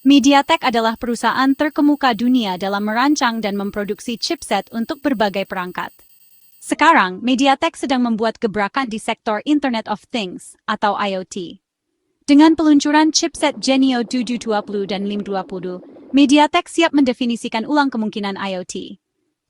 MediaTek adalah perusahaan terkemuka dunia dalam merancang dan memproduksi chipset untuk berbagai perangkat. Sekarang, MediaTek sedang membuat gebrakan di sektor Internet of Things atau IoT. Dengan peluncuran chipset Genio 720 dan 520, MediaTek siap mendefinisikan ulang kemungkinan IoT.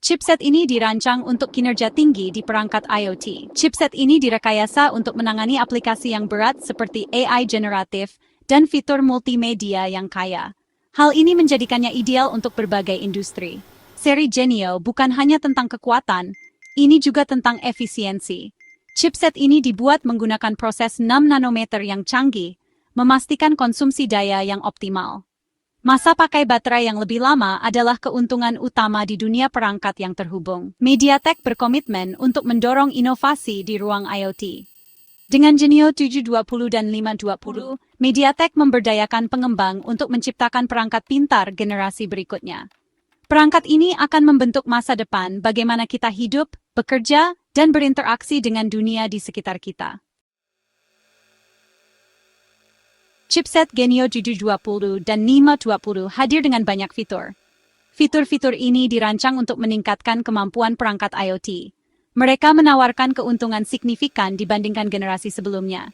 Chipset ini dirancang untuk kinerja tinggi di perangkat IoT. Chipset ini direkayasa untuk menangani aplikasi yang berat seperti AI generatif dan fitur multimedia yang kaya. Hal ini menjadikannya ideal untuk berbagai industri. Seri Genio bukan hanya tentang kekuatan, ini juga tentang efisiensi. Chipset ini dibuat menggunakan proses 6 nanometer yang canggih, memastikan konsumsi daya yang optimal. Masa pakai baterai yang lebih lama adalah keuntungan utama di dunia perangkat yang terhubung. MediaTek berkomitmen untuk mendorong inovasi di ruang IoT. Dengan Genio 720 dan 520, MediaTek memberdayakan pengembang untuk menciptakan perangkat pintar generasi berikutnya. Perangkat ini akan membentuk masa depan bagaimana kita hidup, bekerja, dan berinteraksi dengan dunia di sekitar kita. Chipset Genio 720 dan 520 hadir dengan banyak fitur. Fitur-fitur ini dirancang untuk meningkatkan kemampuan perangkat IoT. Mereka menawarkan keuntungan signifikan dibandingkan generasi sebelumnya.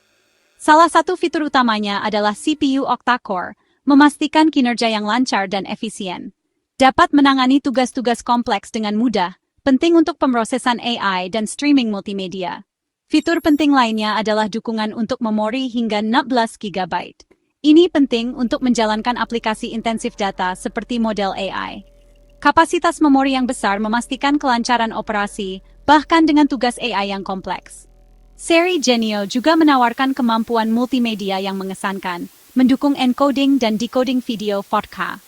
Salah satu fitur utamanya adalah CPU octa-core, memastikan kinerja yang lancar dan efisien. Dapat menangani tugas-tugas kompleks dengan mudah, penting untuk pemrosesan AI dan streaming multimedia. Fitur penting lainnya adalah dukungan untuk memori hingga 16 GB. Ini penting untuk menjalankan aplikasi intensif data seperti model AI. Kapasitas memori yang besar memastikan kelancaran operasi, bahkan dengan tugas AI yang kompleks. Seri Genio juga menawarkan kemampuan multimedia yang mengesankan, mendukung encoding dan decoding video 4K.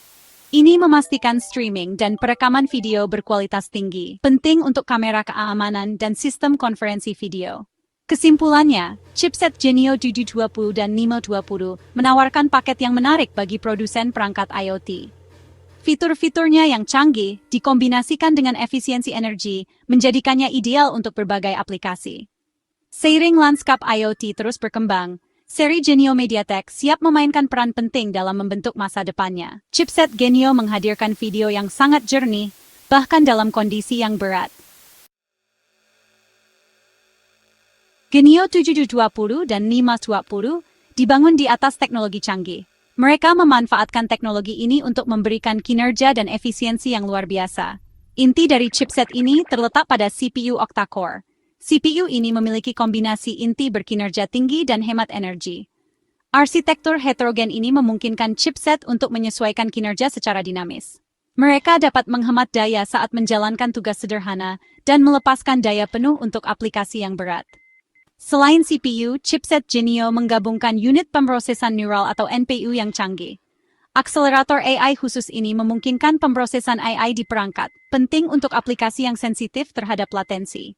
Ini memastikan streaming dan perekaman video berkualitas tinggi, penting untuk kamera keamanan dan sistem konferensi video. Kesimpulannya, chipset Genio 720 dan 520 menawarkan paket yang menarik bagi produsen perangkat IoT. Fitur-fiturnya yang canggih dikombinasikan dengan efisiensi energi, menjadikannya ideal untuk berbagai aplikasi. Seiring lanskap IoT terus berkembang, seri Genio MediaTek siap memainkan peran penting dalam membentuk masa depannya. Chipset Genio menghadirkan video yang sangat jernih, bahkan dalam kondisi yang berat. Genio 720 dan 520 dibangun di atas teknologi canggih. Mereka memanfaatkan teknologi ini untuk memberikan kinerja dan efisiensi yang luar biasa. Inti dari chipset ini terletak pada CPU octa-core. CPU ini memiliki kombinasi inti berkinerja tinggi dan hemat energi. Arsitektur heterogen ini memungkinkan chipset untuk menyesuaikan kinerja secara dinamis. Mereka dapat menghemat daya saat menjalankan tugas sederhana dan melepaskan daya penuh untuk aplikasi yang berat. Selain CPU, chipset Genio menggabungkan unit pemrosesan neural atau NPU yang canggih. Akselerator AI khusus ini memungkinkan pemrosesan AI di perangkat, penting untuk aplikasi yang sensitif terhadap latensi.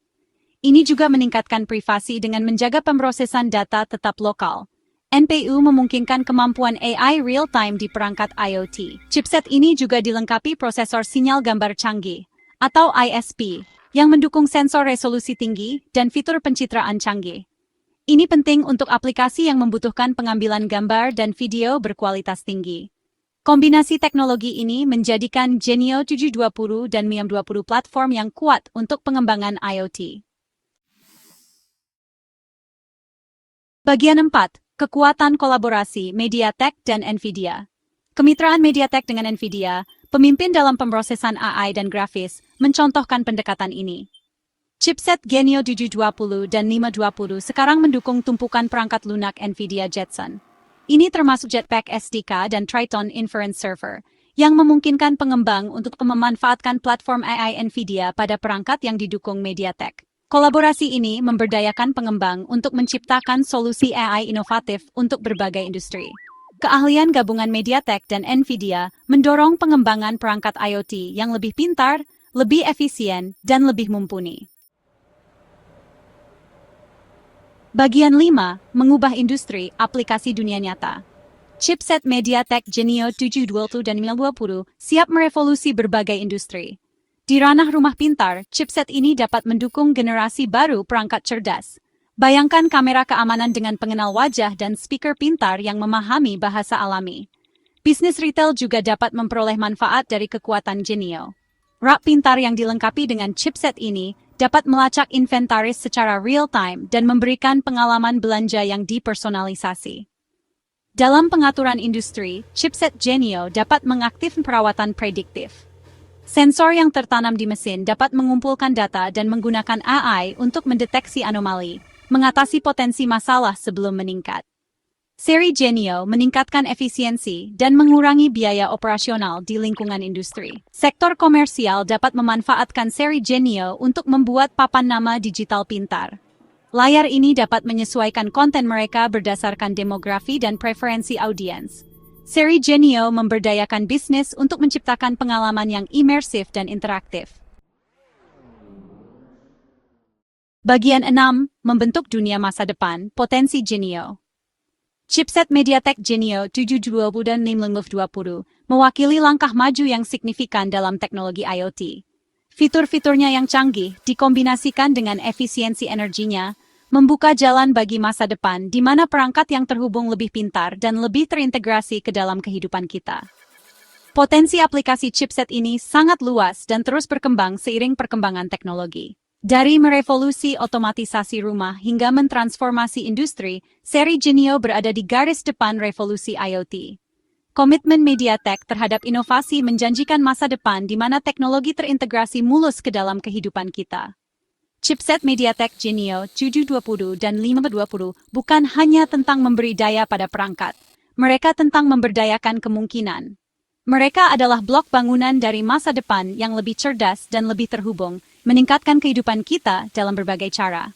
Ini juga meningkatkan privasi dengan menjaga pemrosesan data tetap lokal. NPU memungkinkan kemampuan AI real-time di perangkat IoT. Chipset ini juga dilengkapi prosesor sinyal gambar canggih, atau ISP, yang mendukung sensor resolusi tinggi dan fitur pencitraan canggih. Ini penting untuk aplikasi yang membutuhkan pengambilan gambar dan video berkualitas tinggi. Kombinasi teknologi ini menjadikan Genio 720 dan 520 platform yang kuat untuk pengembangan IoT. Bagian 4. Kekuatan kolaborasi MediaTek dan NVIDIA. Kemitraan MediaTek dengan NVIDIA, pemimpin dalam pemrosesan AI dan grafis, mencontohkan pendekatan ini. Chipset Genio 720 dan 520 sekarang mendukung tumpukan perangkat lunak NVIDIA Jetson. Ini termasuk Jetpack SDK dan Triton Inference Server, yang memungkinkan pengembang untuk memanfaatkan platform AI NVIDIA pada perangkat yang didukung MediaTek. Kolaborasi ini memberdayakan pengembang untuk menciptakan solusi AI inovatif untuk berbagai industri. Keahlian gabungan MediaTek dan NVIDIA mendorong pengembangan perangkat IoT yang lebih pintar, lebih efisien, dan lebih mumpuni. Bagian 5. Mengubah industri aplikasi dunia nyata. Chipset MediaTek Genio 720 dan 520 siap merevolusi berbagai industri. Di ranah rumah pintar, chipset ini dapat mendukung generasi baru perangkat cerdas. Bayangkan kamera keamanan dengan pengenal wajah dan speaker pintar yang memahami bahasa alami. Bisnis retail juga dapat memperoleh manfaat dari kekuatan Genio. Rak pintar yang dilengkapi dengan chipset ini dapat melacak inventaris secara real-time dan memberikan pengalaman belanja yang dipersonalisasi. Dalam pengaturan industri, chipset Genio dapat mengaktifkan perawatan prediktif. Sensor yang tertanam di mesin dapat mengumpulkan data dan menggunakan AI untuk mendeteksi anomali, mengatasi potensi masalah sebelum meningkat. Seri Genio meningkatkan efisiensi dan mengurangi biaya operasional di lingkungan industri. Sektor komersial dapat memanfaatkan seri Genio untuk membuat papan nama digital pintar. Layar ini dapat menyesuaikan konten mereka berdasarkan demografi dan preferensi audiens. Seri Genio memberdayakan bisnis untuk menciptakan pengalaman yang imersif dan interaktif. Bagian 6. Membentuk dunia masa depan, potensi Genio. Chipset MediaTek Genio 720 dan 6520 mewakili langkah maju yang signifikan dalam teknologi IoT. Fitur-fiturnya yang canggih dikombinasikan dengan efisiensi energinya, membuka jalan bagi masa depan di mana perangkat yang terhubung lebih pintar dan lebih terintegrasi ke dalam kehidupan kita. Potensi aplikasi chipset ini sangat luas dan terus berkembang seiring perkembangan teknologi. Dari merevolusi otomatisasi rumah hingga mentransformasi industri, seri Genio berada di garis depan revolusi IoT. Komitmen MediaTek terhadap inovasi menjanjikan masa depan di mana teknologi terintegrasi mulus ke dalam kehidupan kita. Chipset MediaTek Genio 720 dan 520 bukan hanya tentang memberi daya pada perangkat, mereka tentang memberdayakan kemungkinan. Mereka adalah blok bangunan dari masa depan yang lebih cerdas dan lebih terhubung, meningkatkan kehidupan kita dalam berbagai cara.